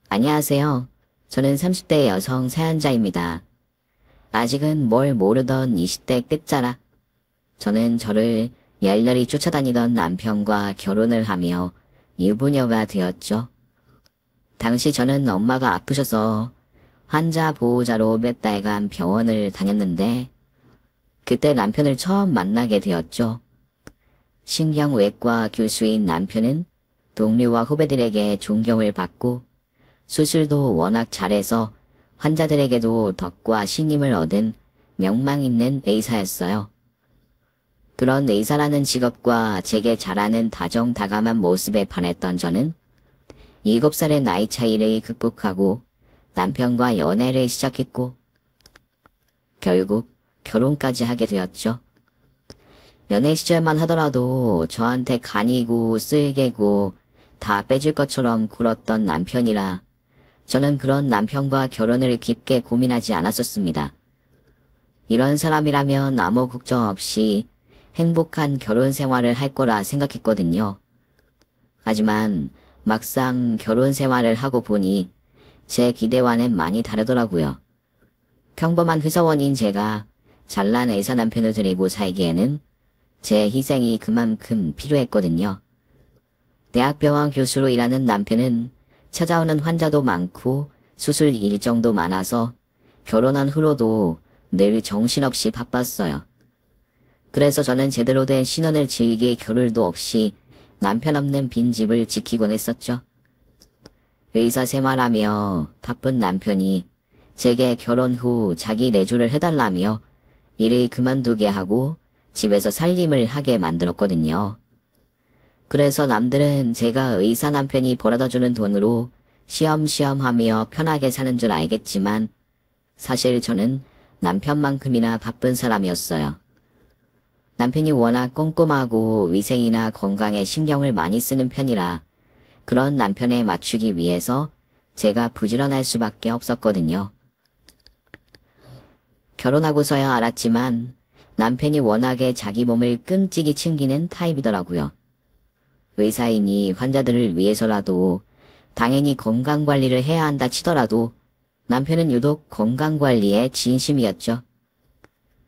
안녕하세요. 저는 30대 여성 사연자입니다. 아직은 뭘 모르던 20대 끝자락. 저는 저를 열렬히 쫓아다니던 남편과 결혼을 하며 유부녀가 되었죠. 당시 저는 엄마가 아프셔서 환자 보호자로 몇 달간 병원을 다녔는데 그때 남편을 처음 만나게 되었죠. 신경외과 교수인 남편은 동료와 후배들에게 존경을 받고 수술도 워낙 잘해서 환자들에게도 덕과 신임을 얻은 명망 있는 의사였어요. 그런 의사라는 직업과 제게 잘하는 다정다감한 모습에 반했던 저는 7살의 나이 차이를 극복하고 남편과 연애를 시작했고 결국 결혼까지 하게 되었죠. 연애 시절만 하더라도 저한테 간이고 쓸개고 다 빼줄 것처럼 굴었던 남편이라 저는 그런 남편과 결혼을 깊게 고민하지 않았었습니다. 이런 사람이라면 아무 걱정 없이 행복한 결혼 생활을 할 거라 생각했거든요. 하지만 막상 결혼 생활을 하고 보니 제 기대와는 많이 다르더라고요. 평범한 회사원인 제가 잘난 의사 남편을 데리고 살기에는 제 희생이 그만큼 필요했거든요. 대학병원 교수로 일하는 남편은 찾아오는 환자도 많고 수술 일정도 많아서 결혼한 후로도 늘 정신없이 바빴어요. 그래서 저는 제대로 된 신혼을 즐길 겨를도 없이 남편 없는 빈집을 지키곤 했었죠. 의사 생활하며 바쁜 남편이 제게 결혼 후 자기 내조를 해달라며 일을 그만두게 하고 집에서 살림을 하게 만들었거든요. 그래서 남들은 제가 의사 남편이 벌어다주는 돈으로 쉬엄쉬엄 하며 편하게 사는 줄 알겠지만 사실 저는 남편만큼이나 바쁜 사람이었어요. 남편이 워낙 꼼꼼하고 위생이나 건강에 신경을 많이 쓰는 편이라 그런 남편에 맞추기 위해서 제가 부지런할 수밖에 없었거든요. 결혼하고서야 알았지만 남편이 워낙에 자기 몸을 끈질기 챙기는 타입이더라고요. 의사이니 환자들을 위해서라도 당연히 건강관리를 해야 한다 치더라도 남편은 유독 건강관리에 진심이었죠.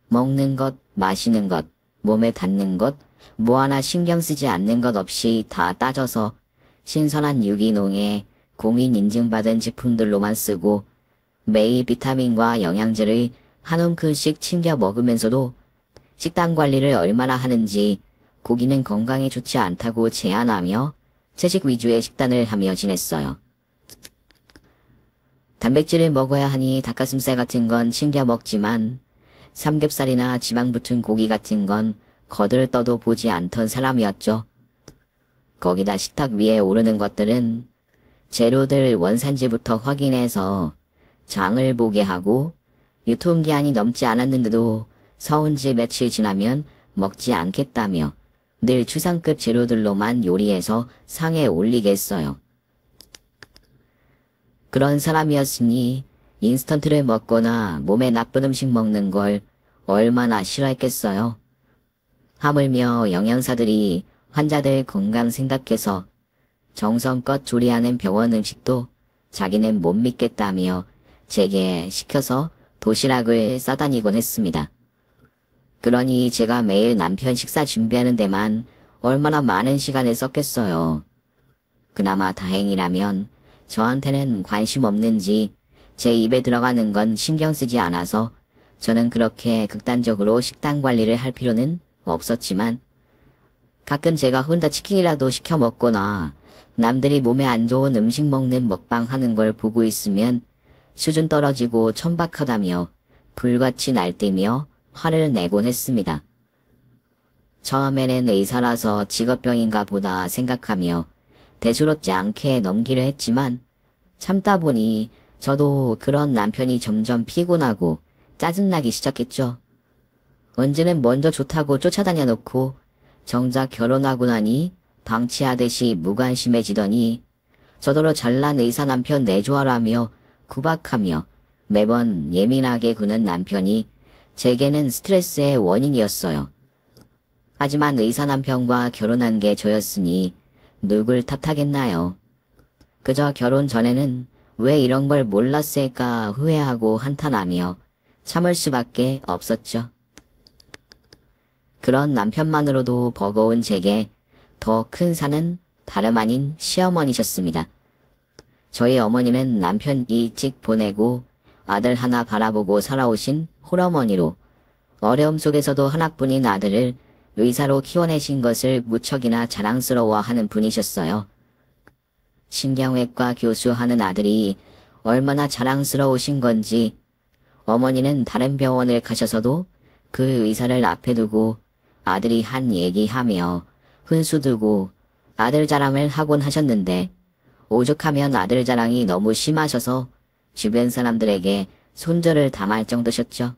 먹는 것, 마시는 것, 몸에 닿는 것, 뭐 하나 신경 쓰지 않는 것 없이 다 따져서 신선한 유기농에 공인 인증받은 제품들로만 쓰고 매일 비타민과 영양제를 한 움큼씩 챙겨 먹으면서도 식단 관리를 얼마나 하는지 고기는 건강에 좋지 않다고 제안하며 채식 위주의 식단을 하며 지냈어요. 단백질을 먹어야 하니 닭가슴살 같은 건 챙겨 먹지만 삼겹살이나 지방 붙은 고기 같은 건 거들떠도 보지 않던 사람이었죠. 거기다 식탁 위에 오르는 것들은 재료들 원산지부터 확인해서 장을 보게 하고 유통기한이 넘지 않았는데도 서운 지 며칠 지나면 먹지 않겠다며 늘 추상급 재료들로만 요리해서 상에 올리게 했어요. 그런 사람이었으니 인스턴트를 먹거나 몸에 나쁜 음식 먹는 걸 얼마나 싫어했겠어요. 하물며 영양사들이 환자들 건강 생각해서 정성껏 조리하는 병원 음식도 자기는 못 믿겠다며 제게 시켜서 도시락을 싸다니곤 했습니다. 그러니 제가 매일 남편 식사 준비하는 데만 얼마나 많은 시간을 썼겠어요. 그나마 다행이라면 저한테는 관심 없는지 제 입에 들어가는 건 신경 쓰지 않아서 저는 그렇게 극단적으로 식단 관리를 할 필요는 없었지만 가끔 제가 혼자 치킨이라도 시켜 먹거나 남들이 몸에 안 좋은 음식 먹는 먹방 하는 걸 보고 있으면 수준 떨어지고 천박하다며 불같이 날뛰며 화를 내곤 했습니다. 처음에는 의사라서 직업병인가 보다 생각하며 대수롭지 않게 넘기려 했지만 참다 보니 저도 그런 남편이 점점 피곤하고 짜증나기 시작했죠. 언제는 먼저 좋다고 쫓아다녀 놓고 정작 결혼하고 나니 방치하듯이 무관심해지더니 저더러 잘난 의사 남편 내조하라며 구박하며 매번 예민하게 구는 남편이 제게는 스트레스의 원인이었어요. 하지만 의사 남편과 결혼한 게 저였으니 누굴 탓하겠나요. 그저 결혼 전에는 왜 이런 걸 몰랐을까 후회하고 한탄하며 참을 수밖에 없었죠. 그런 남편만으로도 버거운 제게 더 큰 산은 다름 아닌 시어머니셨습니다. 저희 어머니는 남편 일찍 보내고 아들 하나 바라보고 살아오신 홀어머니로 어려움 속에서도 하나뿐인 아들을 의사로 키워내신 것을 무척이나 자랑스러워하는 분이셨어요. 신경외과 교수하는 아들이 얼마나 자랑스러우신 건지 어머니는 다른 병원을 가셔서도 그 의사를 앞에 두고 아들이 한 얘기하며 훈수 두고 아들 자랑을 하곤 하셨는데 오죽하면 아들 자랑이 너무 심하셔서 주변 사람들에게 손절을 당할 정도셨죠.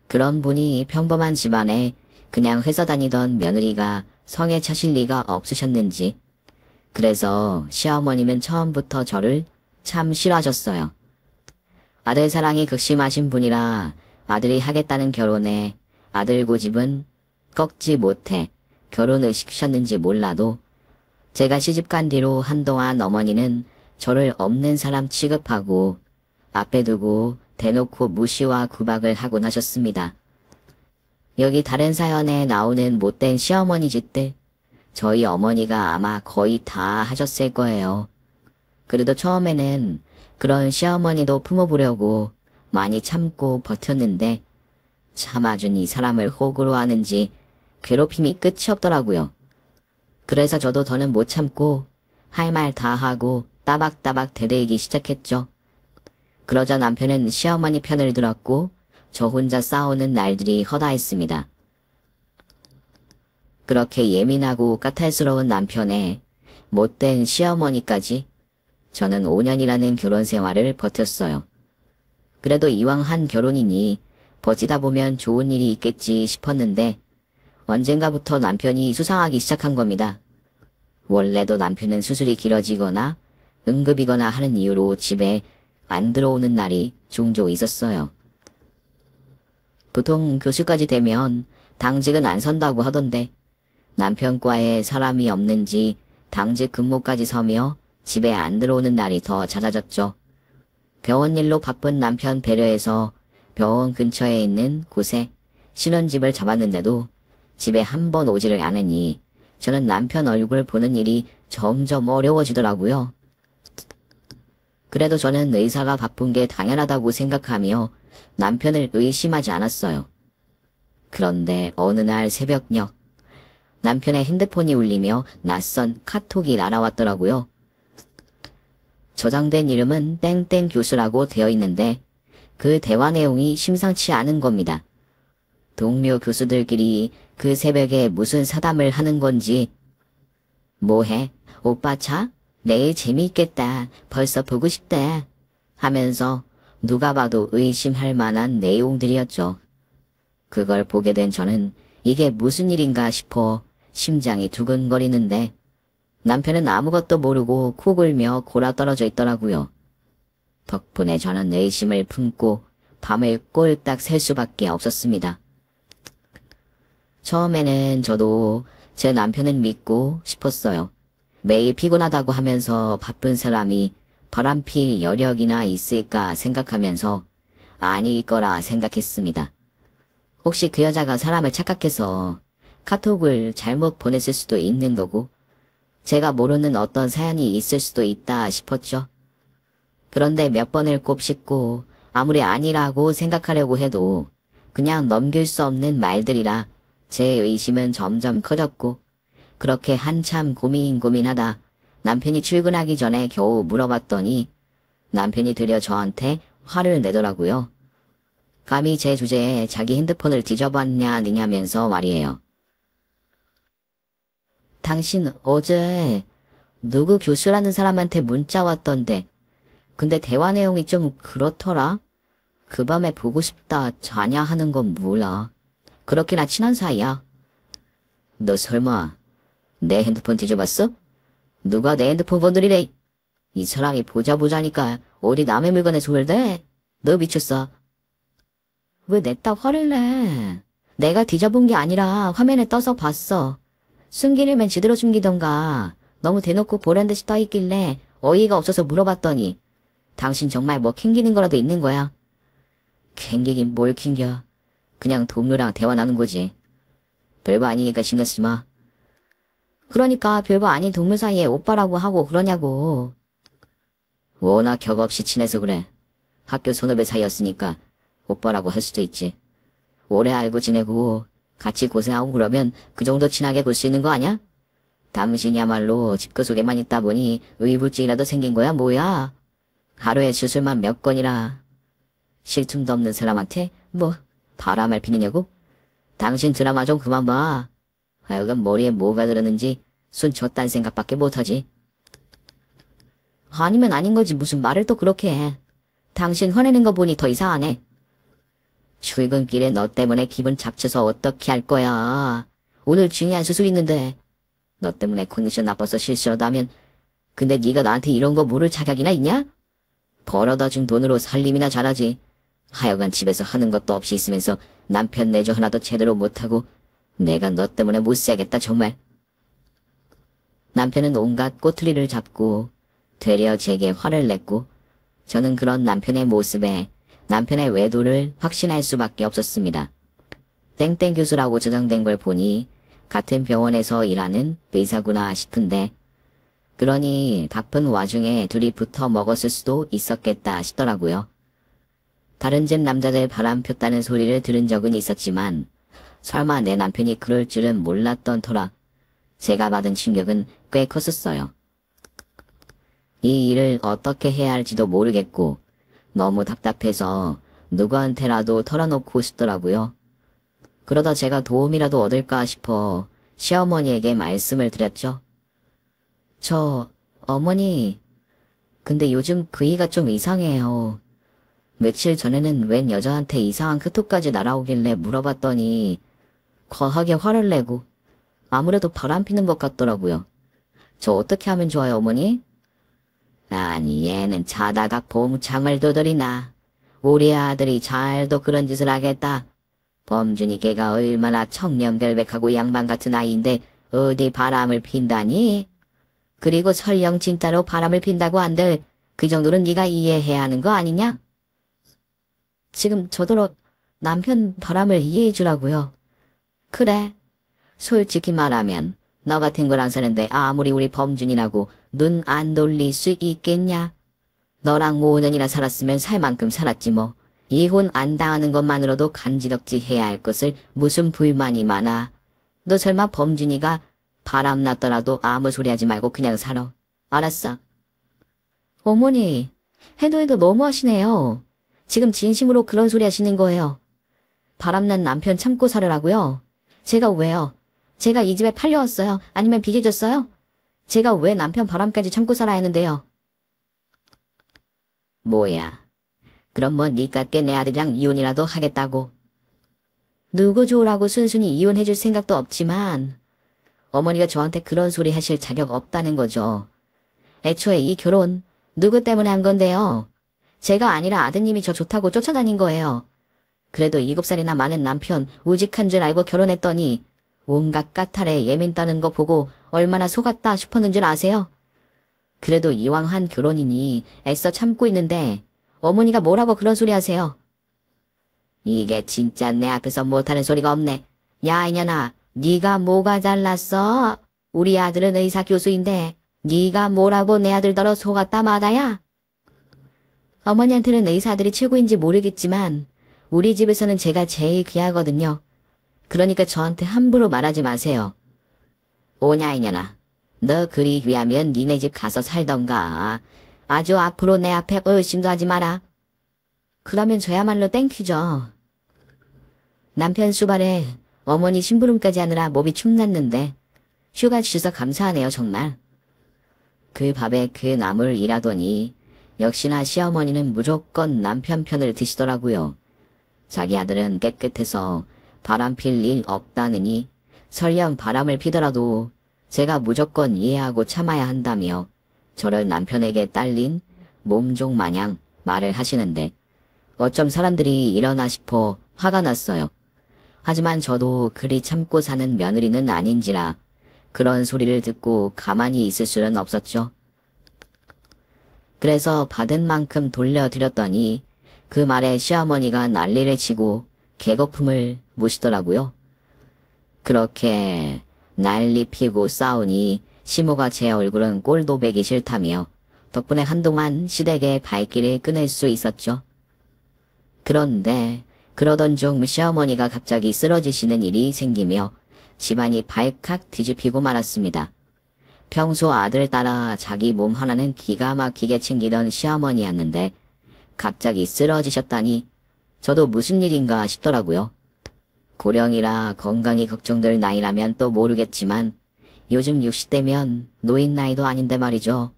그런 분이 평범한 집안에 그냥 회사 다니던 며느리가 성에 차실 리가 없으셨는지 그래서 시어머니는 처음부터 저를 참 싫어하셨어요. 아들 사랑이 극심하신 분이라 아들이 하겠다는 결혼에 아들 고집은 꺾지 못해 결혼을 시키셨는지 몰라도 제가 시집간 뒤로 한동안 어머니는 저를 없는 사람 취급하고 앞에 두고 대놓고 무시와 구박을 하곤 하셨습니다. 여기 다른 사연에 나오는 못된 시어머니 짓들 저희 어머니가 아마 거의 다 하셨을 거예요. 그래도 처음에는 그런 시어머니도 품어보려고 많이 참고 버텼는데 참아준 이 사람을 호구로 하는지 괴롭힘이 끝이 없더라고요. 그래서 저도 더는 못 참고 할 말 다 하고 따박따박 대들기 시작했죠. 그러자 남편은 시어머니 편을 들었고 저 혼자 싸우는 날들이 허다했습니다. 그렇게 예민하고 까탈스러운 남편의 못된 시어머니까지 저는 5년이라는 결혼 생활을 버텼어요. 그래도 이왕 한 결혼이니 버티다 보면 좋은 일이 있겠지 싶었는데 언젠가부터 남편이 수상하기 시작한 겁니다. 원래도 남편은 수술이 길어지거나 응급이거나 하는 이유로 집에 안 들어오는 날이 종종 있었어요. 보통 교수까지 되면 당직은 안 선다고 하던데 남편과에 사람이 없는지 당직 근무까지 서며 집에 안 들어오는 날이 더 잦아졌죠. 병원 일로 바쁜 남편 배려해서 병원 근처에 있는 곳에 신혼집을 잡았는데도 집에 한 번 오지를 않으니 저는 남편 얼굴 보는 일이 점점 어려워지더라고요. 그래도 저는 의사가 바쁜 게 당연하다고 생각하며 남편을 의심하지 않았어요. 그런데 어느 날 새벽녘 남편의 핸드폰이 울리며 낯선 카톡이 날아왔더라고요. 저장된 이름은 땡땡 교수라고 되어 있는데 그 대화 내용이 심상치 않은 겁니다. 동료 교수들끼리 그 새벽에 무슨 사담을 하는 건지 뭐해? 오빠 차? 내일 재미있겠다. 벌써 보고 싶다. 하면서 누가 봐도 의심할 만한 내용들이었죠. 그걸 보게 된 저는 이게 무슨 일인가 싶어 심장이 두근거리는데 남편은 아무것도 모르고 코 골며 골아떨어져 있더라고요. 덕분에 저는 의심을 품고 밤을 꼴딱 샐 수밖에 없었습니다. 처음에는 저도 제 남편을 믿고 싶었어요. 매일 피곤하다고 하면서 바쁜 사람이 바람필 여력이나 있을까 생각하면서 아닐 거라 생각했습니다. 혹시 그 여자가 사람을 착각해서 카톡을 잘못 보냈을 수도 있는 거고 제가 모르는 어떤 사연이 있을 수도 있다 싶었죠. 그런데 몇 번을 곱씹고 아무리 아니라고 생각하려고 해도 그냥 넘길 수 없는 말들이라 제 의심은 점점 커졌고 그렇게 한참 고민하다 남편이 출근하기 전에 겨우 물어봤더니 남편이 되려 저한테 화를 내더라고요. 감히 제 주제에 자기 핸드폰을 뒤져봤냐 느냐면서 말이에요. 당신 어제 누구 교수라는 사람한테 문자 왔던데 근데 대화 내용이 좀 그렇더라? 그 밤에 보고 싶다 자냐 하는 건 몰라. 그렇게나 친한 사이야. 너 설마 내 핸드폰 뒤져봤어? 누가 내 핸드폰 건드리래? 이 사람이 보자니까 어디 남의 물건에 손을 대? 너 미쳤어. 왜 냈다 화를 내? 내가 뒤져본 게 아니라 화면에 떠서 봤어. 숨기려면 제대로 숨기던가. 너무 대놓고 보란 듯이 떠있길래 어이가 없어서 물어봤더니 당신 정말 뭐 캥기는 거라도 있는 거야? 캥기긴 뭘 캥겨. 그냥 동료랑 대화 나눈 거지. 별거 아니니까 신경 쓰지 마. 그러니까 별거 아닌 동료 사이에 오빠라고 하고 그러냐고. 워낙 격 없이 친해서 그래. 학교 선후배 사이였으니까 오빠라고 할 수도 있지. 오래 알고 지내고 같이 고생하고 그러면 그 정도 친하게 볼 수 있는 거 아냐? 당신이야말로 집그 속에만 있다 보니 의불증이라도 생긴 거야 뭐야? 하루에 수술만 몇 건이라. 쉴 틈도 없는 사람한테 뭐 바람을 피느냐고? 당신 드라마 좀 그만 봐. 하여간 머리에 뭐가 들었는지 순 졌단 생각밖에 못하지. 아니면 아닌 거지 무슨 말을 또 그렇게 해. 당신 화내는 거 보니 더 이상하네. 출근길에 너 때문에 기분 잡쳐서 어떻게 할 거야. 오늘 중요한 수술 있는데. 너 때문에 컨디션 나빠서 실수라도 하면 근데 네가 나한테 이런 거 모를 자격이나 있냐? 벌어다 준 돈으로 살림이나 잘하지. 하여간 집에서 하는 것도 없이 있으면서 남편 내조 하나도 제대로 못하고 내가 너 때문에 못 살겠다 정말. 남편은 온갖 꼬투리를 잡고 되려 제게 화를 냈고 저는 그런 남편의 모습에 남편의 외도를 확신할 수밖에 없었습니다. 땡땡 교수라고 저장된 걸 보니 같은 병원에서 일하는 의사구나 싶은데 그러니 바쁜 와중에 둘이 붙어 먹었을 수도 있었겠다 싶더라고요. 다른 집 남자들 바람 폈다는 소리를 들은 적은 있었지만 설마 내 남편이 그럴 줄은 몰랐던 터라 제가 받은 충격은 꽤 컸었어요. 이 일을 어떻게 해야 할지도 모르겠고 너무 답답해서 누구한테라도 털어놓고 싶더라고요. 그러다 제가 도움이라도 얻을까 싶어 시어머니에게 말씀을 드렸죠. 어머니, 근데 요즘 그이가 좀 이상해요. 며칠 전에는 웬 여자한테 이상한 카톡까지 날아오길래 물어봤더니 과하게 화를 내고 아무래도 바람피는 것 같더라고요. 저 어떻게 하면 좋아요, 어머니? 아니, 얘는 자다가 봄창을 두드리나. 우리 아들이 잘도 그런 짓을 하겠다. 범준이 걔가 얼마나 청렴결백하고 양반 같은 아이인데 어디 바람을 핀다니? 그리고 설령 진짜로 바람을 핀다고 한들 그 정도는 네가 이해해야 하는 거 아니냐? 지금 저더러 남편 바람을 이해해 주라고요. 그래. 솔직히 말하면 너 같은 걸 안 사는데 아무리 우리 범준이라고 눈 안 돌릴 수 있겠냐? 너랑 5년이나 살았으면 살 만큼 살았지 뭐. 이혼 안 당하는 것만으로도 간지럽지 해야 할 것을 무슨 불만이 많아. 너 설마 범준이가 바람 났더라도 아무 소리 하지 말고 그냥 살아. 알았어? 어머니, 해도 너무하시네요. 지금 진심으로 그런 소리 하시는 거예요. 바람난 남편 참고 살으라고요? 제가 왜요? 제가 이 집에 팔려왔어요? 아니면 빚어졌어요? 제가 왜 남편 바람까지 참고 살아야 하는데요? 뭐야? 그럼 뭐 니깎게 내 아들이랑 이혼이라도 하겠다고? 누구 좋으라고 순순히 이혼해줄 생각도 없지만 어머니가 저한테 그런 소리 하실 자격 없다는 거죠. 애초에 이 결혼 누구 때문에 한 건데요? 제가 아니라 아드님이 저 좋다고 쫓아다닌 거예요. 그래도 7살이나 많은 남편 우직한 줄 알고 결혼했더니 온갖 까탈에 예민 따는 거 보고 얼마나 속았다 싶었는 줄 아세요? 그래도 이왕 한 결혼이니 애써 참고 있는데 어머니가 뭐라고 그런 소리 하세요? 이게 진짜 내 앞에서 못하는 소리가 없네. 야 이년아, 네가 뭐가 잘났어? 우리 아들은 의사 교수인데 네가 뭐라고 내 아들더러 속았다 마다야? 어머니한테는 의사들이 최고인지 모르겠지만 우리 집에서는 제가 제일 귀하거든요. 그러니까 저한테 함부로 말하지 마세요. 오냐 이년아, 너 그리 귀하면 니네 집 가서 살던가. 아주 앞으로 내 앞에 의심도 하지 마라. 그러면 저야말로 땡큐죠. 남편 수발에 어머니 심부름까지 하느라 몸이 축났는데 휴가 주셔서 감사하네요 정말. 그 밥에 그 나물 일하더니 역시나 시어머니는 무조건 남편 편을 드시더라고요. 자기 아들은 깨끗해서 바람 필 일 없다느니 설령 바람을 피더라도 제가 무조건 이해하고 참아야 한다며 저를 남편에게 딸린 몸종 마냥 말을 하시는데 어쩜 사람들이 이러나 싶어 화가 났어요. 하지만 저도 그리 참고 사는 며느리는 아닌지라 그런 소리를 듣고 가만히 있을 수는 없었죠. 그래서 받은 만큼 돌려드렸더니 그 말에 시어머니가 난리를 치고 개거품을 무시더라고요. 그렇게 난리 피고 싸우니 시모가 제 얼굴은 꼴도 보기 싫다며 덕분에 한동안 시댁의 발길을 끊을 수 있었죠. 그런데 그러던 중 시어머니가 갑자기 쓰러지시는 일이 생기며 집안이 발칵 뒤집히고 말았습니다. 평소 아들 따라 자기 몸 하나는 기가 막히게 챙기던 시어머니였는데 갑자기 쓰러지셨다니 저도 무슨 일인가 싶더라고요. 고령이라 건강이 걱정될 나이라면 또 모르겠지만 요즘 60대면 노인 나이도 아닌데 말이죠.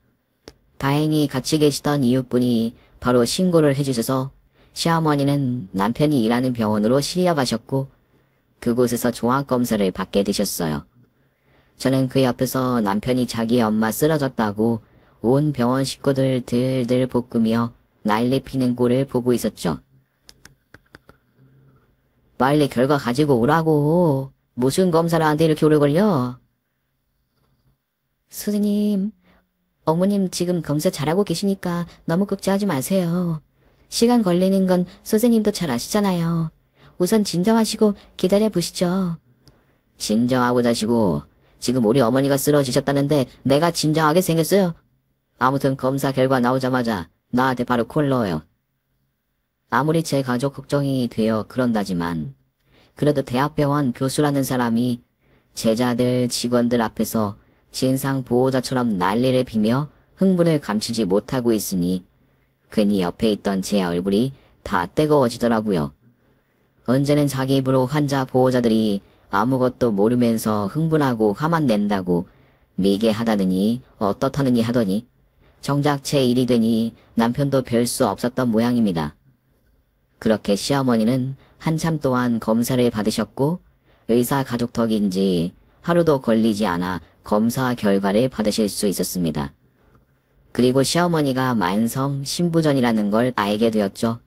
다행히 같이 계시던 이웃분이 바로 신고를 해주셔서 시어머니는 남편이 일하는 병원으로 실려가셨고 그곳에서 종합검사를 받게 되셨어요. 저는 그 옆에서 남편이 자기 엄마 쓰러졌다고 온 병원 식구들 들들 볶으며 난리 피는 꼴을 보고 있었죠. 빨리 결과 가지고 오라고. 무슨 검사를 하는데 이렇게 오래 걸려? 선생님, 어머님 지금 검사 잘하고 계시니까 너무 걱정하지 마세요. 시간 걸리는 건 선생님도 잘 아시잖아요. 우선 진정하시고 기다려보시죠. 진정하고 자시고 지금 우리 어머니가 쓰러지셨다는데 내가 진정하게 생겼어요? 아무튼 검사 결과 나오자마자 나한테 바로 콜 넣어요. 아무리 제 가족 걱정이 되어 그런다지만 그래도 대학병원 교수라는 사람이 제자들 직원들 앞에서 진상 보호자처럼 난리를 피며 흥분을 감추지 못하고 있으니 괜히 옆에 있던 제 얼굴이 다 뜨거워지더라고요. 언제는 자기 입으로 환자 보호자들이 아무것도 모르면서 흥분하고 화만 낸다고 미개하다느니 어떻다느니 하더니 정작 제 일이 되니 남편도 별 수 없었던 모양입니다. 그렇게 시어머니는 한참 동안 검사를 받으셨고 의사 가족 덕인지 하루도 걸리지 않아 검사 결과를 받으실 수 있었습니다. 그리고 시어머니가 만성 신부전이라는 걸 알게 되었죠.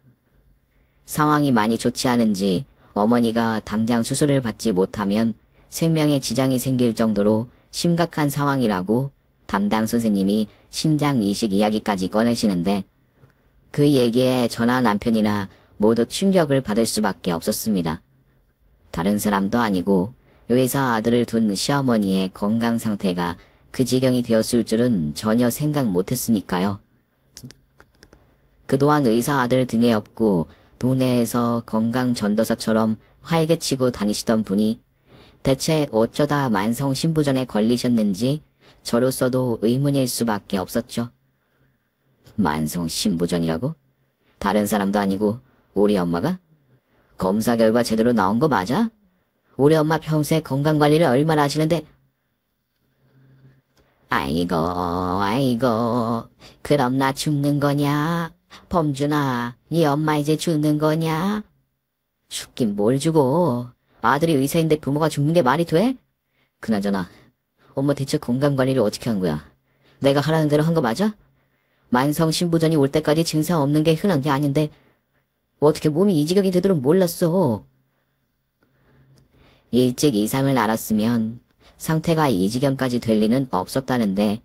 상황이 많이 좋지 않은지 어머니가 당장 수술을 받지 못하면 생명에 지장이 생길 정도로 심각한 상황이라고 담당 선생님이 신장 이식 이야기까지 꺼내시는데 그 얘기에 저나 남편이나 모두 충격을 받을 수밖에 없었습니다. 다른 사람도 아니고 의사 아들을 둔 시어머니의 건강 상태가 그 지경이 되었을 줄은 전혀 생각 못했으니까요. 그동안 의사 아들 등에 업고 동네에서 건강 전도사처럼 활개치고 다니시던 분이 대체 어쩌다 만성 신부전에 걸리셨는지 저로서도 의문일 수밖에 없었죠. 만성 신부전이라고? 다른 사람도 아니고 우리 엄마가? 검사 결과 제대로 나온 거 맞아? 우리 엄마 평소에 건강관리를 얼마나 하시는데. 아이고 그럼 나 죽는 거냐? 범준아, 네 엄마 이제 죽는 거냐? 죽긴 뭘 죽어. 아들이 의사인데 부모가 죽는 게 말이 돼? 그나저나 엄마 대체 건강관리를 어떻게 한 거야? 내가 하라는 대로 한 거 맞아? 만성 신부전이 올 때까지 증상 없는 게 흔한 게 아닌데 어떻게 몸이 이 지경이 되도록 몰랐어? 일찍 이상을 알았으면 상태가 이 지경까지 될 리는 없었다는데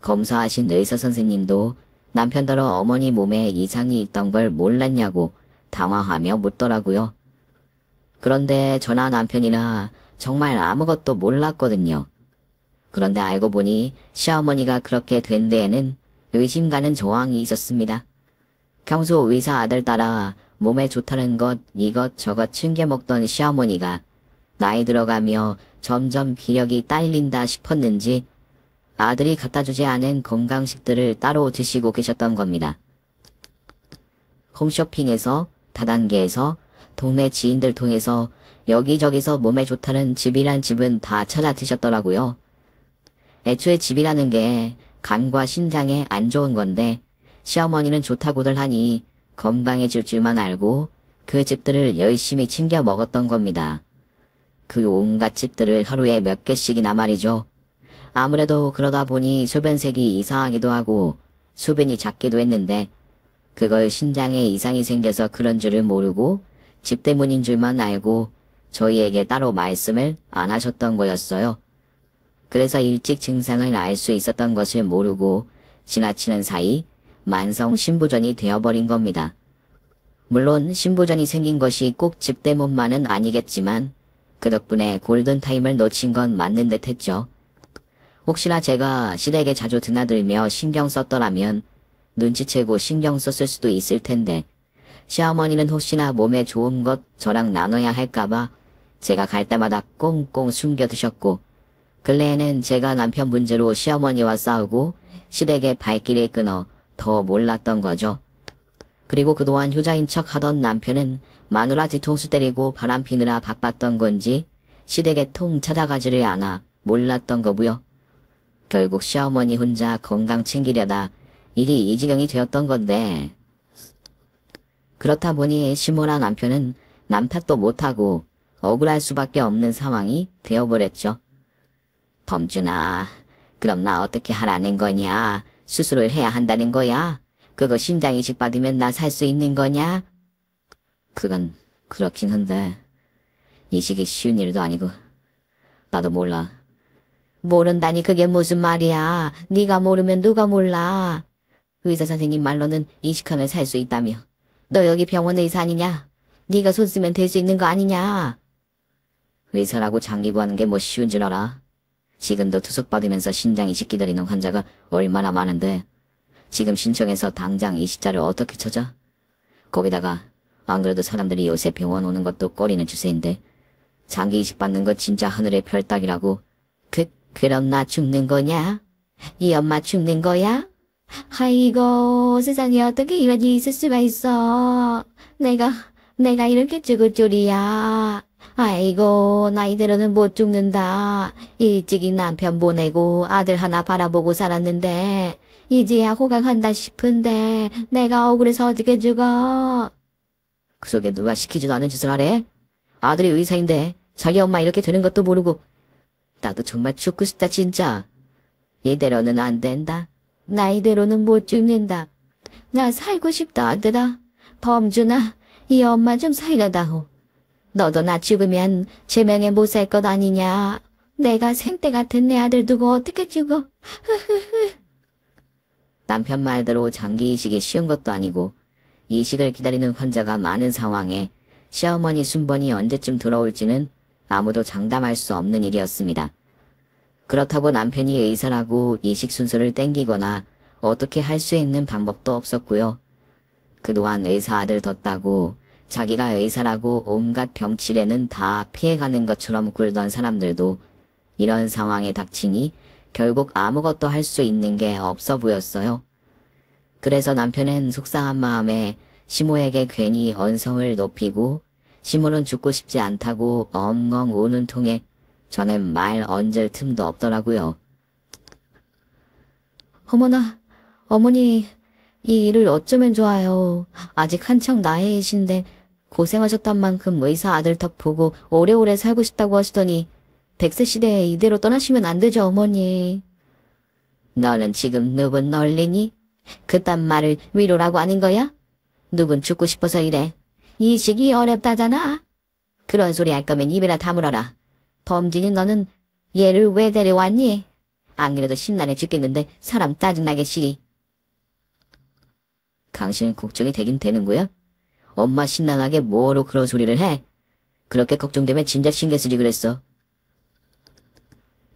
검사하신 의사 선생님도 남편더러 어머니 몸에 이상이 있던 걸 몰랐냐고 당황하며 묻더라고요. 그런데 저나 남편이나 정말 아무것도 몰랐거든요. 그런데 알고 보니 시어머니가 그렇게 된 데에는 의심 가는 조항이 있었습니다. 평소 의사 아들 따라 몸에 좋다는 것 이것저것 챙겨 먹던 시어머니가 나이 들어가며 점점 기력이 딸린다 싶었는지 아들이 갖다주지 않은 건강식들을 따로 드시고 계셨던 겁니다. 홈쇼핑에서 다단계에서 동네 지인들 통해서 여기저기서 몸에 좋다는 집이란 집은 다 찾아 드셨더라고요. 애초에 집이라는 게 간과 신장에 안 좋은 건데 시어머니는 좋다고들 하니 건강해질 줄만 알고 그 집들을 열심히 챙겨 먹었던 겁니다. 그 온갖 집들을 하루에 몇 개씩이나 말이죠. 아무래도 그러다 보니 소변색이 이상하기도 하고 소변이 작기도 했는데 그걸 신장에 이상이 생겨서 그런 줄을 모르고 집 때문인 줄만 알고 저희에게 따로 말씀을 안 하셨던 거였어요. 그래서 일찍 증상을 알 수 있었던 것을 모르고 지나치는 사이 만성 신부전이 되어버린 겁니다. 물론 신부전이 생긴 것이 꼭 집 때문만은 아니겠지만 그 덕분에 골든타임을 놓친 건 맞는 듯 했죠. 혹시나 제가 시댁에 자주 드나들며 신경 썼더라면 눈치채고 신경 썼을 수도 있을 텐데 시어머니는 혹시나 몸에 좋은 것 저랑 나눠야 할까봐 제가 갈 때마다 꽁꽁 숨겨 두셨고 근래에는 제가 남편 문제로 시어머니와 싸우고 시댁의 발길을 끊어 더 몰랐던 거죠. 그리고 그동안 효자인 척 하던 남편은 마누라 뒤통수 때리고 바람 피느라 바빴던 건지 시댁에 통 찾아가지를 않아 몰랐던 거고요. 결국 시어머니 혼자 건강 챙기려다 일이 이 지경이 되었던 건데 그렇다 보니 시모나 남편은 남 탓도 못하고 억울할 수밖에 없는 상황이 되어버렸죠. 범준아, 그럼 나 어떻게 하라는 거냐? 수술을 해야 한다는 거야? 그거 심장 이식 받으면 나 살 수 있는 거냐? 그건 그렇긴 한데 이식이 쉬운 일도 아니고 나도 몰라. 모른다니 그게 무슨 말이야. 네가 모르면 누가 몰라. 의사 선생님 말로는 이식하면 살 수 있다며. 너 여기 병원 의사 아니냐? 네가 손 쓰면 될 수 있는 거 아니냐? 의사라고 장기 구하는 게 뭐 쉬운 줄 알아? 지금도 투숙받으면서 신장 이식 기다리는 환자가 얼마나 많은데 지금 신청해서 당장 이식자를 어떻게 찾아? 거기다가 안 그래도 사람들이 요새 병원 오는 것도 꺼리는 추세인데 장기 이식 받는 거 진짜 하늘의 별 따기라고. 그럼 나 죽는 거냐? 이 엄마 죽는 거야? 아이고 세상에 어떻게 이런 일이 있을 수가 있어. 내가 이렇게 죽을 줄이야. 아이고 나 이대로는 못 죽는다. 일찍이 남편 보내고 아들 하나 바라보고 살았는데 이제야 호강한다 싶은데 내가 억울해서 어떻게 죽어. 그 속에 누가 시키지도 않은 짓을 하래? 아들이 의사인데 자기 엄마 이렇게 되는 것도 모르고. 나도 정말 죽고 싶다 진짜. 이대로는 안 된다. 나 이대로는 못 죽는다. 나 살고 싶다 아들아. 범준아 이 엄마 좀 살려다오. 너도 나 죽으면 제명에 못 살 것 아니냐. 내가 생때 같은 내 아들 두고 어떻게 죽어. 남편 말대로 장기 이식이 쉬운 것도 아니고 이식을 기다리는 환자가 많은 상황에 시어머니 순번이 언제쯤 들어올지는 아무도 장담할 수 없는 일이었습니다. 그렇다고 남편이 의사라고 이식 순서를 땡기거나 어떻게 할 수 있는 방법도 없었고요. 그동안 의사 아들 뒀다고 자기가 의사라고 온갖 병치레는 다 피해가는 것처럼 굴던 사람들도 이런 상황에 닥치니 결국 아무것도 할 수 있는 게 없어 보였어요. 그래서 남편은 속상한 마음에 시모에게 괜히 언성을 높이고 시모는 죽고 싶지 않다고 엉엉 우는 통에 저는 말 얹을 틈도 없더라고요. 어머나, 어머니 이 일을 어쩌면 좋아요. 아직 한창 나이이신데 고생하셨단 만큼 의사 아들 덕 보고 오래오래 살고 싶다고 하시더니 100세 시대에 이대로 떠나시면 안 되죠 어머니. 너는 지금 누군 널리니? 그딴 말을 위로라고 하는 거야? 누군 죽고 싶어서 이래. 이식이 어렵다잖아. 그런 소리 할 거면 입에나 다물어라. 범진이 너는 얘를 왜 데려왔니? 안 그래도 심란해 죽겠는데 사람 짜증나게 시리. 당신은 걱정이 되긴 되는구요? 엄마 심란하게 뭐로 그런 소리를 해? 그렇게 걱정되면 진작 신경 쓰지 그랬어.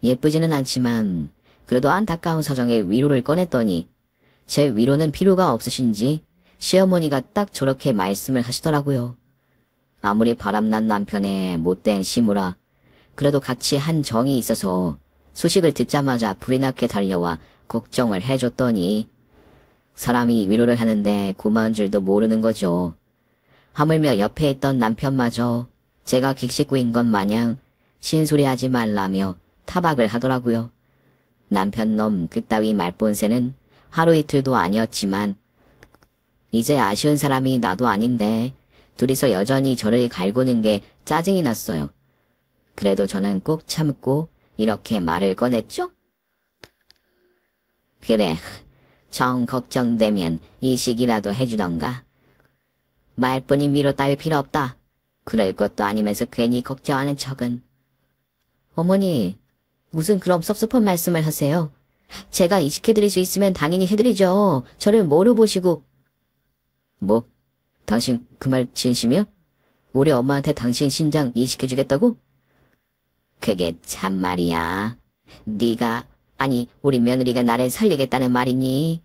예쁘지는 않지만 그래도 안타까운 사정에 위로를 꺼냈더니 제 위로는 필요가 없으신지 시어머니가 딱 저렇게 말씀을 하시더라고요. 아무리 바람난 남편의 못된 시무라 그래도 같이 한 정이 있어서 소식을 듣자마자 불이 나게 달려와 걱정을 해줬더니 사람이 위로를 하는데 고마운 줄도 모르는 거죠. 하물며 옆에 있던 남편마저 제가 객식구인 것 마냥 신소리하지 말라며 타박을 하더라고요. 남편 놈 그따위 말본새는 하루 이틀도 아니었지만 이제 아쉬운 사람이 나도 아닌데 둘이서 여전히 저를 갈구는 게 짜증이 났어요. 그래도 저는 꼭 참고 이렇게 말을 꺼냈죠. 그래, 정 걱정되면 이식이라도 해주던가. 말뿐인 위로 따위 필요 없다. 그럴 것도 아니면서 괜히 걱정하는 척은. 어머니, 무슨 그럼 섭섭한 말씀을 하세요. 제가 이식해드릴 수 있으면 당연히 해드리죠. 저를 뭐로 보시고. 뭐? 당신 그 말 진심이야? 우리 엄마한테 당신 신장 이식해주겠다고? 그게 참 말이야. 네가, 아니 우리 며느리가 나를 살리겠다는 말이니?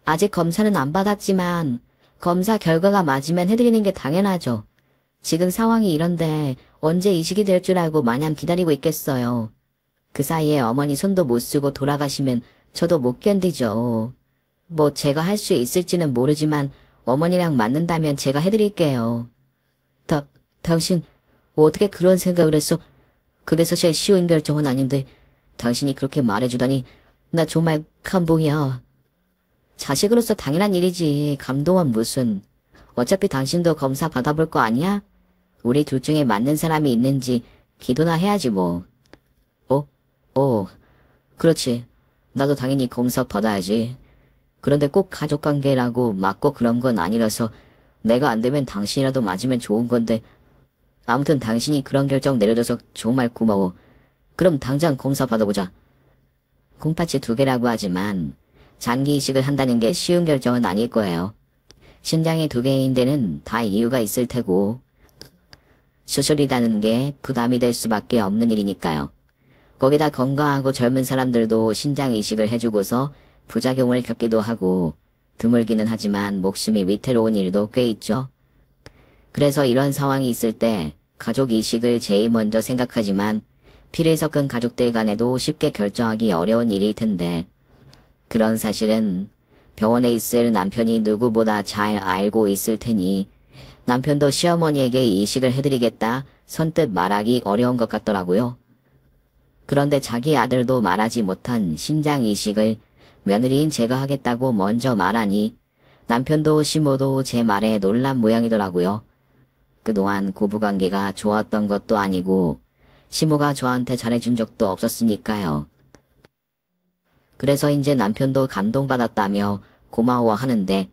아직 검사는 안 받았지만 검사 결과가 맞으면 해드리는 게 당연하죠. 지금 상황이 이런데 언제 이식이 될 줄 알고 마냥 기다리고 있겠어요. 그 사이에 어머니 손도 못 쓰고 돌아가시면 저도 못 견디죠. 뭐 제가 할 수 있을지는 모르지만 어머니랑 맞는다면 제가 해드릴게요. 당신 어떻게 그런 생각을 했어? 그게 사실 쉬운 결정은 아닌데 당신이 그렇게 말해주다니 나 정말 감동이야. 자식으로서 당연한 일이지. 감동은 무슨. 어차피 당신도 검사 받아볼 거 아니야? 우리 둘 중에 맞는 사람이 있는지 기도나 해야지 뭐. 그렇지. 나도 당연히 검사 받아야지. 그런데 꼭 가족관계라고 맞고 그런 건 아니라서 내가 안 되면 당신이라도 맞으면 좋은 건데 아무튼 당신이 그런 결정 내려줘서 정말 고마워. 그럼 당장 검사 받아보자. 콩팥이 2개라고 하지만 장기 이식을 한다는 게 쉬운 결정은 아닐 거예요. 신장이 2개인 데는 다 이유가 있을 테고 수술이라는 게 부담이 될 수밖에 없는 일이니까요. 거기다 건강하고 젊은 사람들도 신장 이식을 해주고서 부작용을 겪기도 하고 드물기는 하지만 목숨이 위태로운 일도 꽤 있죠. 그래서 이런 상황이 있을 때 가족 이식을 제일 먼저 생각하지만 피를 섞은 가족들 간에도 쉽게 결정하기 어려운 일일 텐데 그런 사실은 병원에 있을 남편이 누구보다 잘 알고 있을 테니 남편도 시어머니에게 이식을 해드리겠다 선뜻 말하기 어려운 것 같더라고요. 그런데 자기 아들도 말하지 못한 신장 이식을 며느리인 제가 하겠다고 먼저 말하니 남편도 시모도 제 말에 놀란 모양이더라고요. 그동안 고부관계가 좋았던 것도 아니고 시모가 저한테 잘해준 적도 없었으니까요. 그래서 이제 남편도 감동받았다며 고마워하는데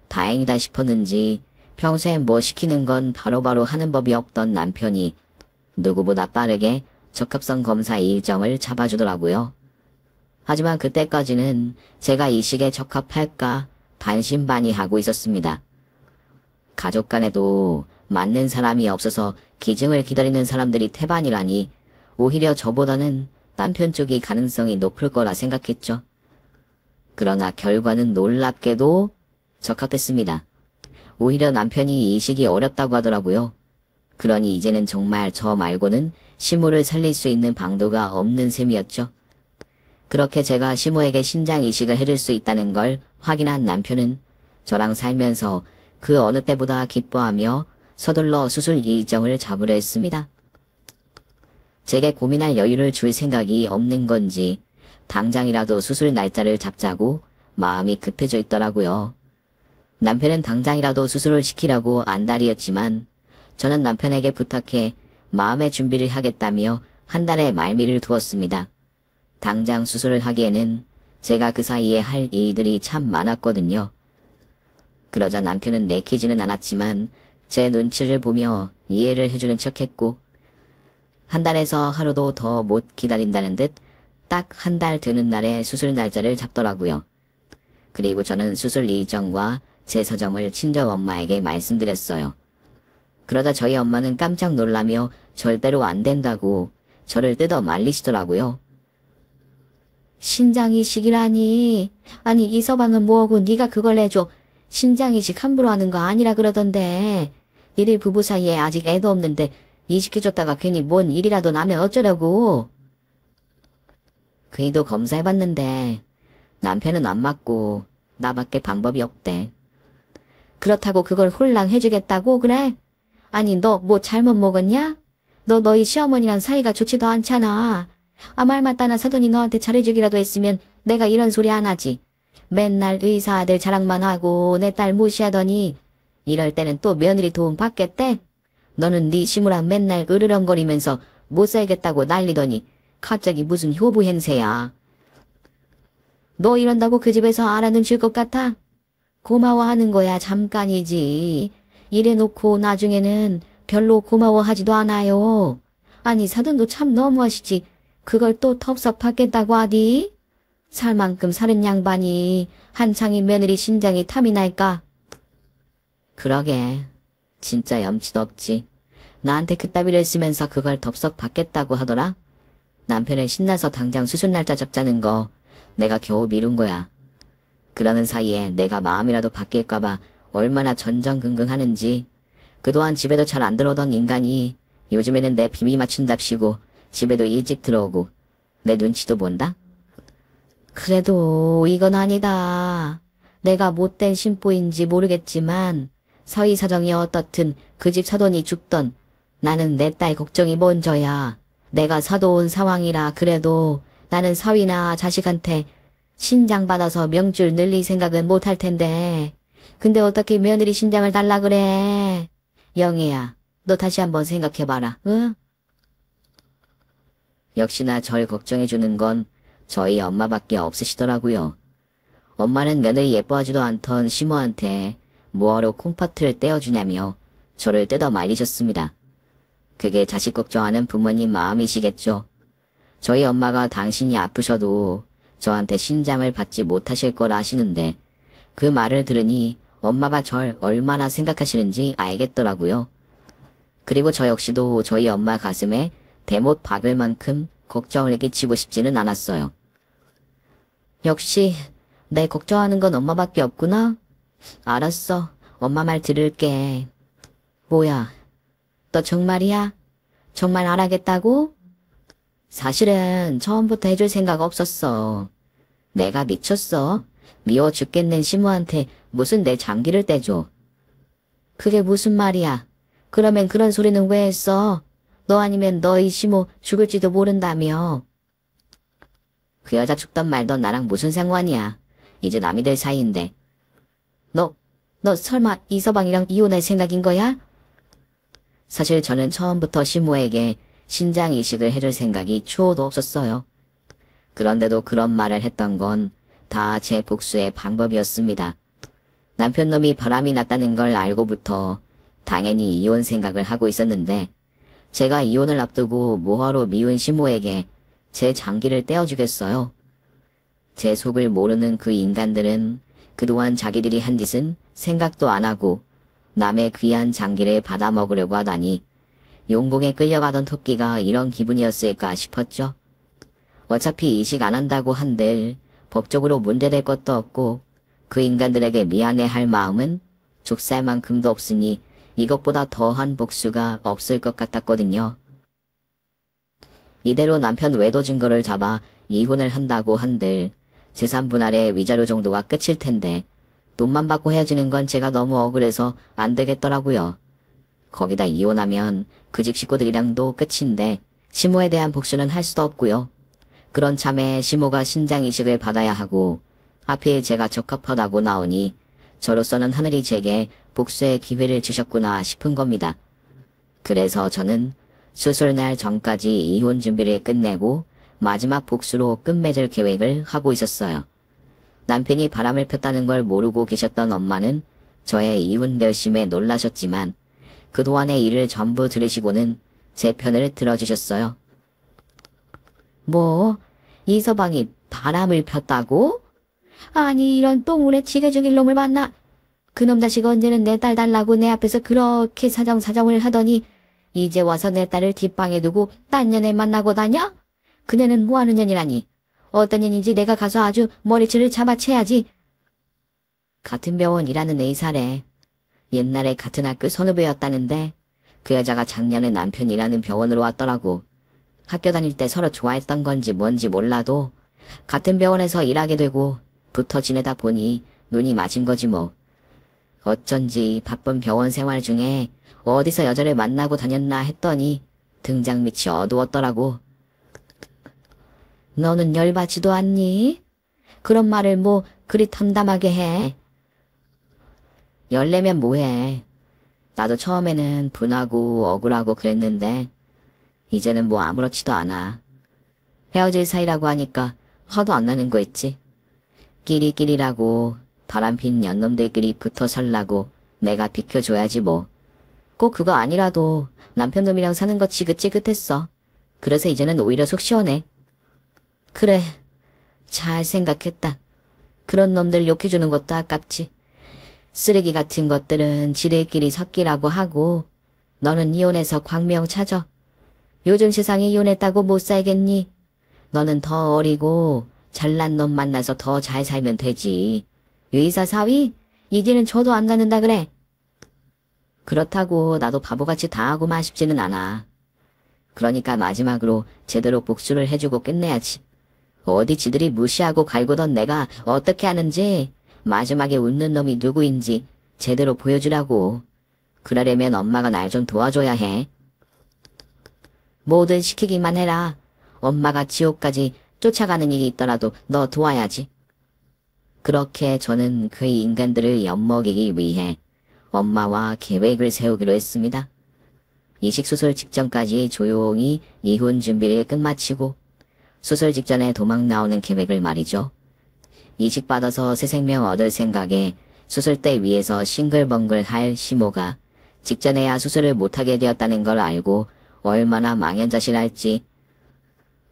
다행이다 싶었는지 평소에 뭐 시키는 건 바로바로 하는 법이 없던 남편이 누구보다 빠르게 적합성 검사 일정을 잡아주더라고요. 하지만 그때까지는 제가 이식에 적합할까 반신반의하고 있었습니다. 가족 간에도 맞는 사람이 없어서 기증을 기다리는 사람들이 태반이라니 오히려 저보다는 남편 쪽이 가능성이 높을 거라 생각했죠. 그러나 결과는 놀랍게도 적합했습니다. 오히려 남편이 이식이 어렵다고 하더라고요. 그러니 이제는 정말 저 말고는 시모를 살릴 수 있는 방도가 없는 셈이었죠. 그렇게 제가 시모에게 신장 이식을 해줄 수 있다는 걸 확인한 남편은 저랑 살면서 그 어느 때보다 기뻐하며 서둘러 수술 일정을 잡으려 했습니다. 제게 고민할 여유를 줄 생각이 없는 건지 당장이라도 수술 날짜를 잡자고 마음이 급해져 있더라고요. 남편은 당장이라도 수술을 시키라고 안달이었지만 저는 남편에게 부탁해 마음의 준비를 하겠다며 한 달의 말미를 두었습니다. 당장 수술을 하기에는 제가 그 사이에 할 일들이 참 많았거든요. 그러자 남편은 내키지는 않았지만 제 눈치를 보며 이해를 해주는 척했고 한 달에서 하루도 더 못 기다린다는 듯 딱 한 달 되는 날에 수술 날짜를 잡더라고요. 그리고 저는 수술 일정과 제 사정을 친정엄마에게 말씀드렸어요. 그러다 저희 엄마는 깜짝 놀라며 절대로 안 된다고 저를 뜯어 말리시더라고요. 신장이식이라니. 아니 이 서방은 뭐하고 네가 그걸 해줘. 신장이식 함부로 하는 거 아니라 그러던데. 일일 부부 사이에 아직 애도 없는데 이식해줬다가 괜히 뭔 일이라도 나면 어쩌려고. 괜히도 검사해봤는데 남편은 안 맞고 나밖에 방법이 없대. 그렇다고 그걸 홀랑 해주겠다고 그래? 아니 너 뭐 잘못 먹었냐? 너 너희 시어머니랑 사이가 좋지도 않잖아. 말 맞다나 사돈이 너한테 잘해주기라도 했으면 내가 이런 소리 안 하지. 맨날 의사 아들 자랑만 하고 내 딸 무시하더니 이럴 때는 또 며느리 도움 받겠대? 너는 네 시무랑 맨날 으르렁거리면서 못 살겠다고 난리더니 갑자기 무슨 효부 행세야. 너 이런다고 그 집에서 알아는 줄 것 같아? 고마워하는 거야 잠깐이지. 이래놓고 나중에는 별로 고마워하지도 않아요. 아니 사돈도 참 너무하시지. 그걸 또 텁섭 받겠다고 하디? 살 만큼 사는 양반이 한창인 며느리 신장이 탐이 날까? 그러게. 진짜 염치도 없지. 나한테 그따위를 쓰면서 그걸 덥석 받겠다고 하더라? 남편은 신나서 당장 수술 날짜 잡자는 거 내가 겨우 미룬 거야. 그러는 사이에 내가 마음이라도 바뀔까봐 얼마나 전전긍긍하는지. 그동안 집에도 잘 안 들어오던 인간이 요즘에는 내 비밀 맞춘답시고 집에도 일찍 들어오고 내 눈치도 본다? 그래도 이건 아니다. 내가 못된 심보인지 모르겠지만 서희 사정이 어떻든 그 집 사돈이 죽던 나는 내 딸 걱정이 먼저야. 내가 사도온 상황이라 그래도 나는 서희나 자식한테 신장 받아서 명줄 늘릴 생각은 못할 텐데. 근데 어떻게 며느리 신장을 달라 그래? 영희야, 너 다시 한번 생각해봐라. 응? 역시나 절 걱정해주는 건 저희 엄마밖에 없으시더라고요. 엄마는 며느리 예뻐하지도 않던 시모한테 뭐하러 콩팥을 떼어주냐며 저를 뜯어 말리셨습니다. 그게 자식 걱정하는 부모님 마음이시겠죠. 저희 엄마가 당신이 아프셔도 저한테 신장을 받지 못하실 거라 하시는데 그 말을 들으니 엄마가 절 얼마나 생각하시는지 알겠더라고요. 그리고 저 역시도 저희 엄마 가슴에 대못 박을 만큼 걱정을 끼치고 싶지는 않았어요. 역시 내 걱정하는 건 엄마밖에 없구나. 알았어. 엄마 말 들을게. 뭐야? 너 정말이야? 정말 안 하겠다고? 사실은 처음부터 해줄 생각 없었어. 내가 미쳤어. 미워 죽겠는 시모한테 무슨 내 장기를 떼줘. 그게 무슨 말이야? 그러면 그런 소리는 왜 했어? 너 아니면 너희 시모 죽을지도 모른다며. 그 여자 죽던 말던 나랑 무슨 상관이야. 이제 남이 될 사이인데. 너 설마 이서방이랑 이혼할 생각인 거야? 사실 저는 처음부터 시모에게 신장 이식을 해줄 생각이 추호도 없었어요. 그런데도 그런 말을 했던 건 다 제 복수의 방법이었습니다. 남편놈이 바람이 났다는 걸 알고부터 당연히 이혼 생각을 하고 있었는데 제가 이혼을 앞두고 뭐하러 미운 시모에게 제 장기를 떼어주겠어요. 제 속을 모르는 그 인간들은 그동안 자기들이 한 짓은 생각도 안 하고 남의 귀한 장기를 받아먹으려고 하다니 용궁에 끌려가던 토끼가 이런 기분이었을까 싶었죠. 어차피 이식 안 한다고 한들 법적으로 문제될 것도 없고 그 인간들에게 미안해할 마음은 족살만큼도 없으니 이것보다 더한 복수가 없을 것 같았거든요. 이대로 남편 외도 증거를 잡아 이혼을 한다고 한들 재산 분할의 위자료 정도가 끝일 텐데 돈만 받고 헤어지는 건 제가 너무 억울해서 안 되겠더라고요. 거기다 이혼하면 그 집 식구들이랑도 끝인데 시모에 대한 복수는 할 수도 없고요. 그런 참에 시모가 신장 이식을 받아야 하고 하필 제가 적합하다고 나오니 저로서는 하늘이 제게 복수의 기회를 주셨구나 싶은 겁니다. 그래서 저는 수술날 전까지 이혼 준비를 끝내고 마지막 복수로 끝맺을 계획을 하고 있었어요. 남편이 바람을 폈다는 걸 모르고 계셨던 엄마는 저의 이혼 결심에 놀라셨지만 그동안의 일을 전부 들으시고는 제 편을 들어주셨어요. 뭐? 이서방이 바람을 폈다고? 아니 이런 똥물에 지게 죽일 놈을 만나. 그놈 자식 언제는 내 딸 달라고 내 앞에서 그렇게 사정사정을 하더니 이제 와서 내 딸을 뒷방에 두고 딴 년에 만나고 다녀? 그녀는 뭐하는 년이라니. 어떤 년인지 내가 가서 아주 머리채를 잡아채야지. 같은 병원 일하는 의사래. 옛날에 같은 학교 선후배였다는데 그 여자가 작년에 남편 일하는 병원으로 왔더라고. 학교 다닐 때 서로 좋아했던 건지 뭔지 몰라도 같은 병원에서 일하게 되고 붙어 지내다 보니 눈이 맞은 거지 뭐. 어쩐지 바쁜 병원 생활 중에 어디서 여자를 만나고 다녔나 했더니 등장 밑이 어두웠더라고. 너는 열받지도 않니? 그런 말을 뭐 그리 탐담하게 해. 열내면 뭐해. 나도 처음에는 분하고 억울하고 그랬는데 이제는 뭐 아무렇지도 않아. 헤어질 사이라고 하니까 화도 안 나는 거 있지. 끼리끼리라고 바람핀 년놈들끼리 붙어 살라고 내가 비켜줘야지 뭐. 꼭 그거 아니라도 남편놈이랑 사는 거 지긋지긋했어. 그래서 이제는 오히려 속 시원해. 그래, 잘 생각했다. 그런 놈들 욕해주는 것도 아깝지. 쓰레기 같은 것들은 지들끼리 섞이라고 하고 너는 이혼해서 광명 찾아. 요즘 세상에 이혼했다고 못 살겠니? 너는 더 어리고 잘난 놈 만나서 더 잘 살면 되지. 의사 사위? 이제는 저도 안 갖는다 그래. 그렇다고 나도 바보같이 당하고만 싶지는 않아. 그러니까 마지막으로 제대로 복수를 해주고 끝내야지. 어디 지들이 무시하고 갈구던 내가 어떻게 하는지 마지막에 웃는 놈이 누구인지 제대로 보여주라고. 그러려면 엄마가 날 좀 도와줘야 해. 뭐든 시키기만 해라. 엄마가 지옥까지 쫓아가는 일이 있더라도 너 도와야지. 그렇게 저는 그 인간들을 엿먹이기 위해 엄마와 계획을 세우기로 했습니다. 이식수술 직전까지 조용히 이혼 준비를 끝마치고 수술 직전에 도망 나오는 계획을 말이죠. 이식받아서 새 생명 얻을 생각에 수술대 위에서 싱글벙글 할 시모가 직전에야 수술을 못하게 되었다는 걸 알고 얼마나 망연자실할지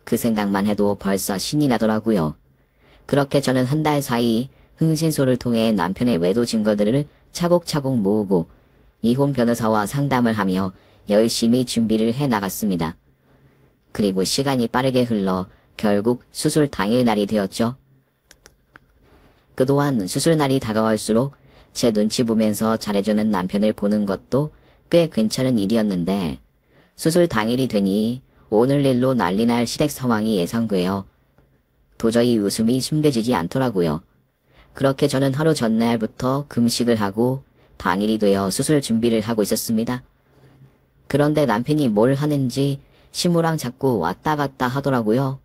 그 생각만 해도 벌써 신이 나더라고요. 그렇게 저는 한 달 사이 흥신소를 통해 남편의 외도 증거들을 차곡차곡 모으고 이혼 변호사와 상담을 하며 열심히 준비를 해 나갔습니다. 그리고 시간이 빠르게 흘러 결국 수술 당일 날이 되었죠. 그동안 수술 날이 다가올수록 제 눈치 보면서 잘해주는 남편을 보는 것도 꽤 괜찮은 일이었는데 수술 당일이 되니 오늘 일로 난리 날 시댁 상황이 예상되어 도저히 웃음이 숨겨지지 않더라고요. 그렇게 저는 하루 전날부터 금식을 하고 당일이 되어 수술 준비를 하고 있었습니다. 그런데 남편이 뭘 하는지 시모랑 자꾸 왔다 갔다 하더라고요.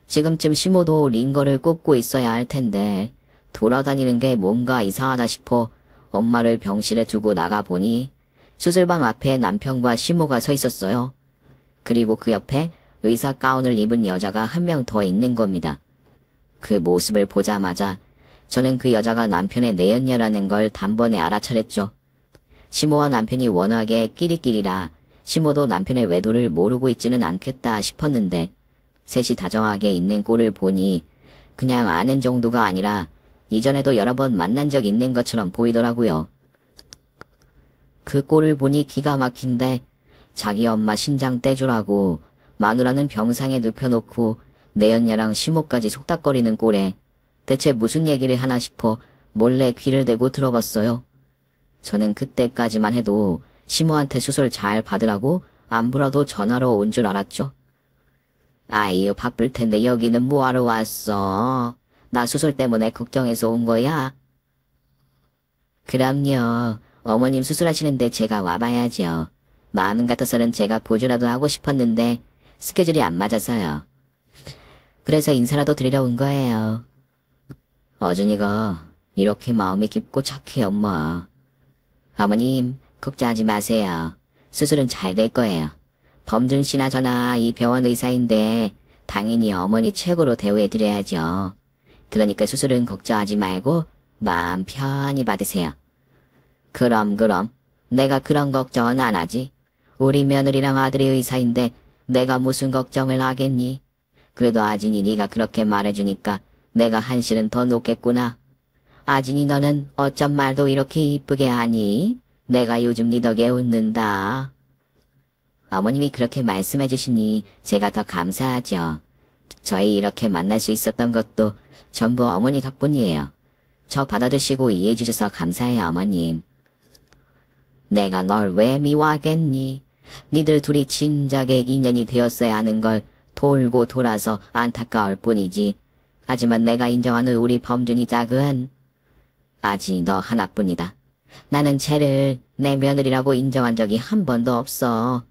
지금쯤 시모도 링거를 꽂고 있어야 할 텐데 돌아다니는 게 뭔가 이상하다 싶어 엄마를 병실에 두고 나가보니 수술방 앞에 남편과 시모가 서 있었어요. 그리고 그 옆에 의사 가운을 입은 여자가 한 명 더 있는 겁니다. 그 모습을 보자마자 저는 그 여자가 남편의 내연녀라는 걸 단번에 알아차렸죠. 시모와 남편이 워낙에 끼리끼리라 시모도 남편의 외도를 모르고 있지는 않겠다 싶었는데 셋이 다정하게 있는 꼴을 보니 그냥 아는 정도가 아니라 이전에도 여러 번 만난 적 있는 것처럼 보이더라고요. 그 꼴을 보니 기가 막힌데 자기 엄마 신장 떼주라고 마누라는 병상에 눕혀놓고 내연녀랑 시모까지 속닥거리는 꼴에 대체 무슨 얘기를 하나 싶어 몰래 귀를 대고 들어봤어요. 저는 그때까지만 해도 시모한테 수술 잘 받으라고 안부라도 전화로 온 줄 알았죠. 아이유 바쁠 텐데 여기는 뭐하러 왔어? 나 수술 때문에 걱정해서 온 거야? 그럼요. 어머님 수술하시는데 제가 와봐야죠. 마음 같아서는 제가 보조라도 하고 싶었는데 스케줄이 안 맞아서요. 그래서 인사라도 드리러 온 거예요. 어준이가 이렇게 마음이 깊고 착해 엄마. 어머님 걱정하지 마세요. 수술은 잘 될 거예요. 범준 씨나 저나 이 병원 의사인데 당연히 어머니 최고로 대우해드려야죠. 그러니까 수술은 걱정하지 말고 마음 편히 받으세요. 그럼 내가 그런 걱정은 안 하지. 우리 며느리랑 아들이 의사인데 내가 무슨 걱정을 하겠니? 그래도 아진이 네가 그렇게 말해주니까 내가 한시는 더 놓겠구나. 아진이 너는 어쩜 말도 이렇게 이쁘게 하니? 내가 요즘 네 덕에 웃는다. 어머님이 그렇게 말씀해 주시니 제가 더 감사하죠. 저희 이렇게 만날 수 있었던 것도 전부 어머니 덕분이에요. 저 받아주시고 이해해 주셔서 감사해요 어머님. 내가 널 왜 미워하겠니? 니들 둘이 진작에 인연이 되었어야 하는 걸 돌고 돌아서 안타까울 뿐이지. 하지만 내가 인정하는 우리 범준이 작은 아직 너 하나뿐이다. 나는 쟤를 내 며느리라고 인정한 적이 한 번도 없어.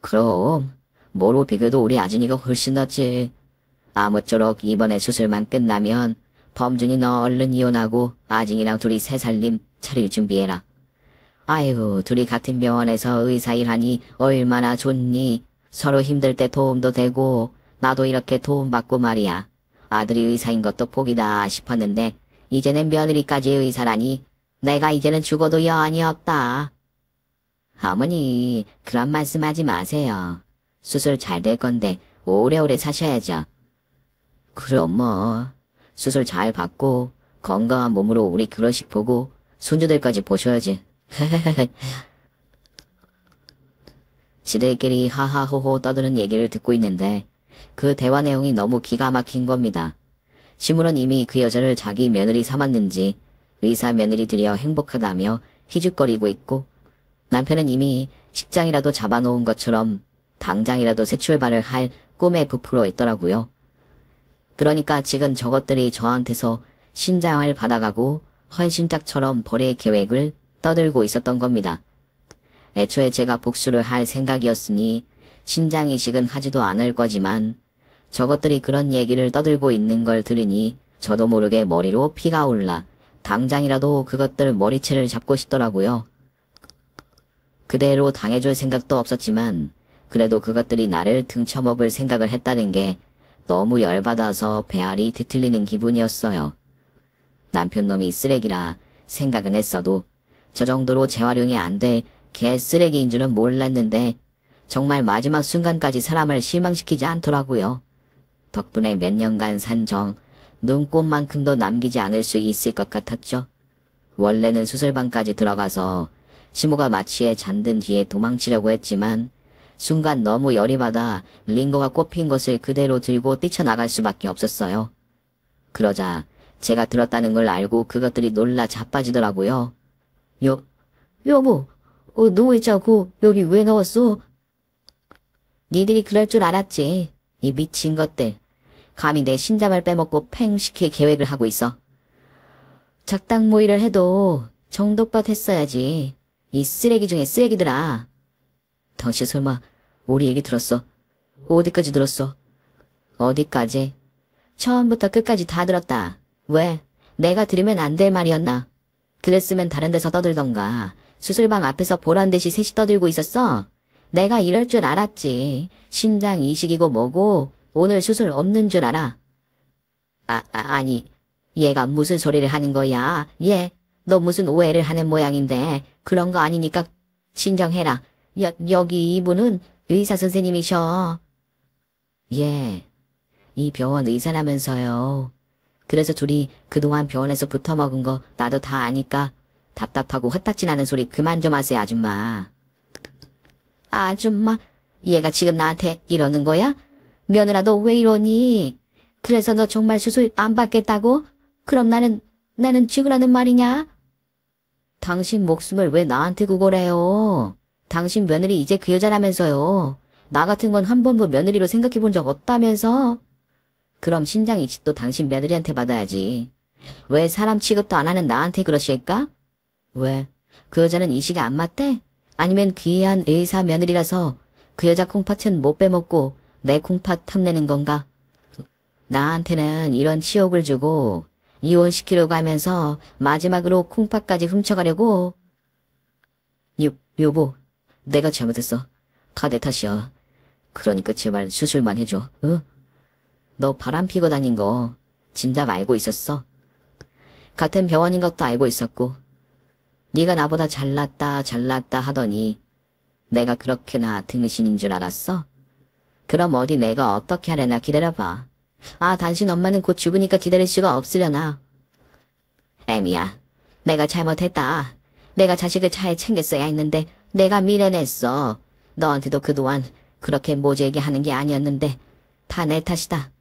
그럼 뭐로 비교도 우리 아준이가 훨씬 낫지. 아무쪼록 이번에 수술만 끝나면 범준이 너 얼른 이혼하고 아진이랑 둘이 새 살림 차릴 준비해라. 아이고 둘이 같은 병원에서 의사 일하니 얼마나 좋니. 서로 힘들 때 도움도 되고 나도 이렇게 도움받고 말이야. 아들이 의사인 것도 복이다 싶었는데 이제는 며느리까지 의사라니 내가 이제는 죽어도 여한이 없다. 어머니 그런 말씀하지 마세요. 수술 잘 될 건데 오래오래 사셔야죠. 그럼 뭐 수술 잘 받고 건강한 몸으로 우리 결혼식 보고 손주들까지 보셔야지. 지들끼리 하하호호 떠드는 얘기를 듣고 있는데 그 대화 내용이 너무 기가 막힌 겁니다. 시물은 이미 그 여자를 자기 며느리 삼았는지 의사 며느리 들여 행복하다며 희죽거리고 있고, 남편은 이미 식장이라도 잡아놓은 것처럼 당장이라도 새 출발을 할 꿈에 부풀어 있더라고요. 그러니까 지금 저것들이 저한테서 신장을 받아가고 헌신짝처럼 버릴 계획을 떠들고 있었던 겁니다. 애초에 제가 복수를 할 생각이었으니 신장 이식은 하지도 않을 거지만 저것들이 그런 얘기를 떠들고 있는 걸 들으니 저도 모르게 머리로 피가 올라 당장이라도 그것들 머리채를 잡고 싶더라고요. 그대로 당해줄 생각도 없었지만 그래도 그것들이 나를 등쳐먹을 생각을 했다는 게 너무 열받아서 배알이 뒤틀리는 기분이었어요. 남편놈이 쓰레기라 생각은 했어도 저 정도로 재활용이 안 돼 개쓰레기인 줄은 몰랐는데 정말 마지막 순간까지 사람을 실망시키지 않더라고요. 덕분에 몇 년간 산 정, 눈곱만큼도 남기지 않을 수 있을 것 같았죠. 원래는 수술방까지 들어가서 시모가 마취에 잠든 뒤에 도망치려고 했지만 순간 너무 열이 받아 링거가 꼽힌 것을 그대로 들고 뛰쳐나갈 수밖에 없었어요. 그러자 제가 들었다는 걸 알고 그것들이 놀라 자빠지더라고요. 여보, 누워있자고 여기 왜 나왔어? 니들이 그럴 줄 알았지. 이 미친 것들. 감히 내 신장을 빼먹고 팽 시킬 계획을 하고 있어. 작당 모의를 해도 정도껏 했어야지. 이 쓰레기 중에 쓰레기들아. 당신 설마 우리 얘기 들었어? 어디까지 들었어? 어디까지? 처음부터 끝까지 다 들었다. 왜? 내가 들으면 안 될 말이었나? 그랬으면 다른 데서 떠들던가. 수술방 앞에서 보란듯이 셋이 떠들고 있었어? 내가 이럴 줄 알았지. 신장 이식이고 뭐고 오늘 수술 없는 줄 알아. 아니. 얘가 무슨 소리를 하는 거야? 너 무슨 오해를 하는 모양인데 그런 거 아니니까 진정해라. 여기 이분은 의사 선생님이셔. 이 병원 의사라면서요. 그래서 둘이 그동안 병원에서 붙어먹은 거 나도 다 아니까 답답하고 헛딱지 나는 소리 그만 좀 하세요, 아줌마. 아줌마? 얘가 지금 나한테 이러는 거야? 며느라 너 왜 이러니? 그래서 너 정말 수술 안 받겠다고? 그럼 나는 죽으라는 말이냐? 당신 목숨을 왜 나한테 구걸해요? 당신 며느리 이제 그 여자라면서요. 나 같은 건 한 번도 며느리로 생각해 본 적 없다면서? 그럼 신장 이식도 당신 며느리한테 받아야지. 왜 사람 취급도 안 하는 나한테 그러실까? 왜? 그 여자는 이식이 안 맞대? 아니면 귀한 의사 며느리라서 그 여자 콩팥은 못 빼먹고 내 콩팥 탐내는 건가? 나한테는 이런 치욕을 주고 이혼시키려고 하면서 마지막으로 콩팥까지 훔쳐가려고. 여보, 내가 잘못했어. 다 내 탓이야. 그러니까 제발 수술만 해줘. 응? 너 바람 피고 다닌 거 진작 알고 있었어. 같은 병원인 것도 알고 있었고 네가 나보다 잘났다 하더니 내가 그렇게나 등신인 줄 알았어? 그럼 어디 내가 어떻게 하려나 기다려봐. 당신 엄마는 곧 죽으니까 기다릴 수가 없으려나. 애미야, 내가 잘못했다. 내가 자식을 잘 챙겼어야 했는데 내가 미련했어. 너한테도 그동안 그렇게 모질게 하는 게 아니었는데 다 내 탓이다.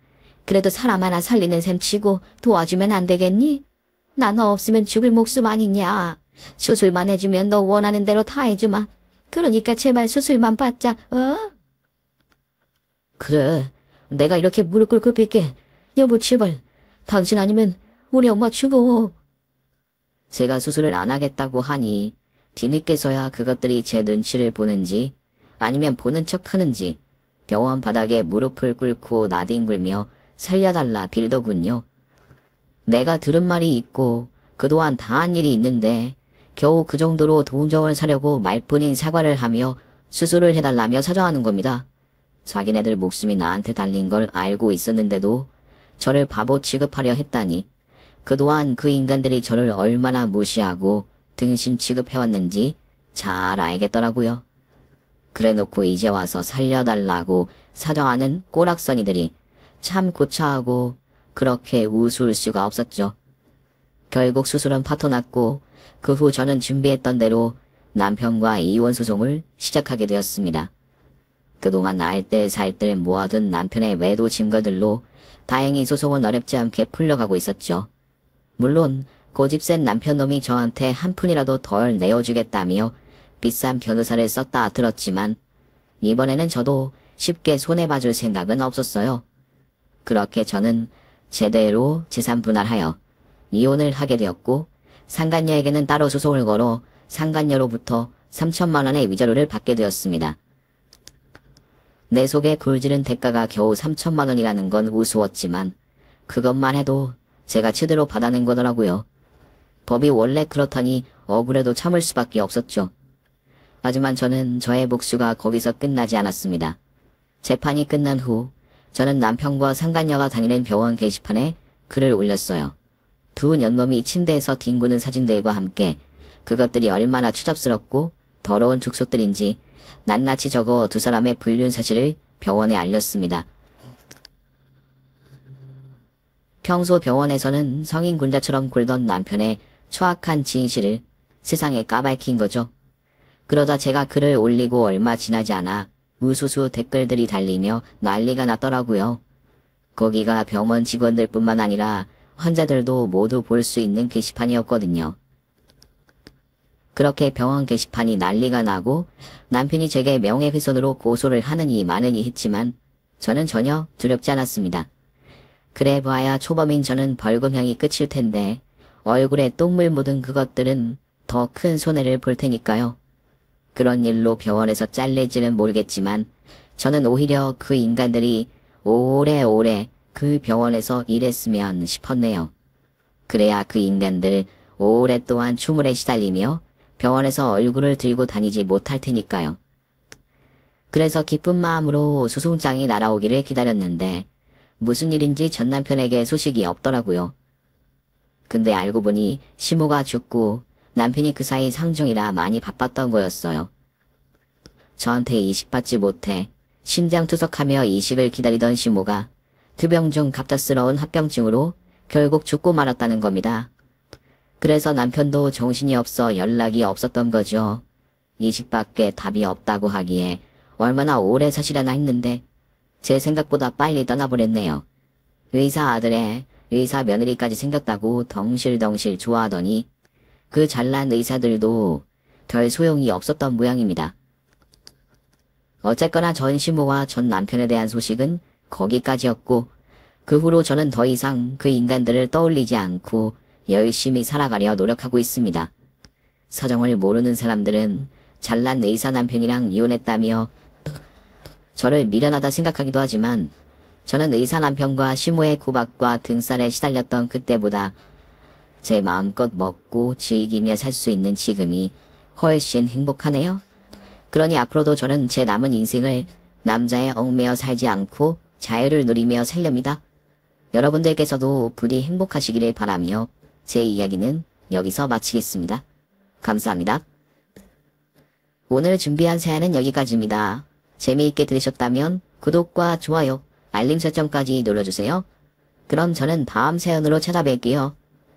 그래도 사람 하나 살리는 셈 치고 도와주면 안 되겠니? 나 너 없으면 죽을 목숨 아니냐. 수술만 해주면 너 원하는 대로 다 해주마. 그러니까 제발 수술만 받자. 그래, 내가 이렇게 무릎 꿇고 빌게. 여보 제발, 당신 아니면 우리 엄마 죽어. 제가 수술을 안 하겠다고 하니 뒤늦게서야 그것들이 제 눈치를 보는지 아니면 보는 척 하는지 병원 바닥에 무릎을 꿇고 나뒹굴며 살려달라 빌더군요. 내가 들은 말이 있고 그동안 당한 일이 있는데 겨우 그 정도로 동정을 사려고 말뿐인 사과를 하며 수술을 해달라며 사정하는 겁니다. 자기네들 목숨이 나한테 달린 걸 알고 있었는데도 저를 바보 취급하려 했다니 그동안 그 인간들이 저를 얼마나 무시하고 등신 취급해왔는지 잘 알겠더라고요. 그래놓고 이제 와서 살려달라고 사정하는 꼬락서니들이 참 고차하고 그렇게 우스울 수가 없었죠. 결국 수술은 파토났고 그 후 저는 준비했던 대로 남편과 이혼 소송을 시작하게 되었습니다. 그동안 알뜰살뜰 모아둔 남편의 외도 증거들로 다행히 소송은 어렵지 않게 풀려가고 있었죠. 물론 고집센 남편놈이 저한테 한 푼이라도 덜 내어주겠다며 비싼 변호사를 썼다 들었지만 이번에는 저도 쉽게 손해봐줄 생각은 없었어요. 그렇게 저는 제대로 재산 분할하여 이혼을 하게 되었고 상간녀에게는 따로 소송을 걸어 상간녀로부터 3천만 원의 위자료를 받게 되었습니다. 내 속에 굴지른 대가가 겨우 3천만 원이라는 건 우스웠지만 그것만 해도 제가 제대로 받아낸 거더라고요. 법이 원래 그렇다니 억울해도 참을 수밖에 없었죠. 하지만 저는 저의 복수가 거기서 끝나지 않았습니다. 재판이 끝난 후 저는 남편과 상간녀가 다니는 병원 게시판에 글을 올렸어요. 두 년놈이 침대에서 뒹구는 사진들과 함께 그것들이 얼마나 추잡스럽고 더러운 죽속들인지 낱낱이 적어 두 사람의 불륜 사실을 병원에 알렸습니다. 평소 병원에서는 성인 군자처럼 굴던 남편의 추악한 진실을 세상에 까발킨 거죠. 그러다 제가 글을 올리고 얼마 지나지 않아 우수수 댓글들이 달리며 난리가 났더라고요. 거기가 병원 직원들 뿐만 아니라 환자들도 모두 볼 수 있는 게시판이었거든요. 그렇게 병원 게시판이 난리가 나고 남편이 제게 명예훼손으로 고소를 하느니 마느니 했지만 저는 전혀 두렵지 않았습니다. 그래 봐야 초범인 저는 벌금형이 끝일 텐데 얼굴에 똥물 묻은 그것들은 더 큰 손해를 볼 테니까요. 그런 일로 병원에서 잘릴지는 모르겠지만 저는 오히려 그 인간들이 오래오래 그 병원에서 일했으면 싶었네요. 그래야 그 인간들 오랫동안 추물에 시달리며 병원에서 얼굴을 들고 다니지 못할 테니까요. 그래서 기쁜 마음으로 소송장이 날아오기를 기다렸는데 무슨 일인지 전 남편에게 소식이 없더라고요. 근데 알고 보니 시모가 죽고 남편이 그 사이 상종이라 많이 바빴던 거였어요. 저한테 이식 받지 못해 심장투석하며 이식을 기다리던 시모가 투병 중 갑작스러운 합병증으로 결국 죽고 말았다는 겁니다. 그래서 남편도 정신이 없어 연락이 없었던 거죠. 이식밖에 답이 없다고 하기에 얼마나 오래 사시려나 했는데 제 생각보다 빨리 떠나버렸네요. 의사 아들에 의사 며느리까지 생겼다고 덩실덩실 좋아하더니 그 잘난 의사들도 별 소용이 없었던 모양입니다. 어쨌거나 전 시모와 전 남편에 대한 소식은 거기까지였고 그 후로 저는 더 이상 그 인간들을 떠올리지 않고 열심히 살아가려 노력하고 있습니다. 사정을 모르는 사람들은 잘난 의사 남편이랑 이혼했다며 저를 미련하다 생각하기도 하지만 저는 의사 남편과 시모의 구박과 등살에 시달렸던 그때보다 제 마음껏 먹고 즐기며 살 수 있는 지금이 훨씬 행복하네요. 그러니 앞으로도 저는 제 남은 인생을 남자에 얽매여 살지 않고 자유를 누리며 살렵니다. 여러분들께서도 부디 행복하시기를 바라며 제 이야기는 여기서 마치겠습니다. 감사합니다. 오늘 준비한 사연은 여기까지입니다. 재미있게 들으셨다면 구독과 좋아요, 알림 설정까지 눌러주세요. 그럼 저는 다음 사연으로 찾아뵐게요.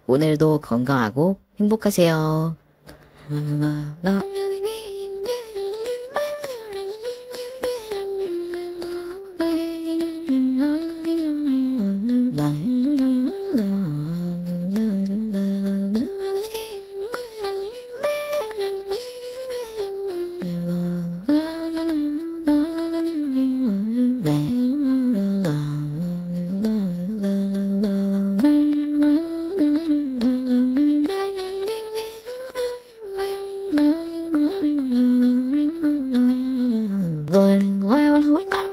오늘도 건강하고 행복하세요. Going well.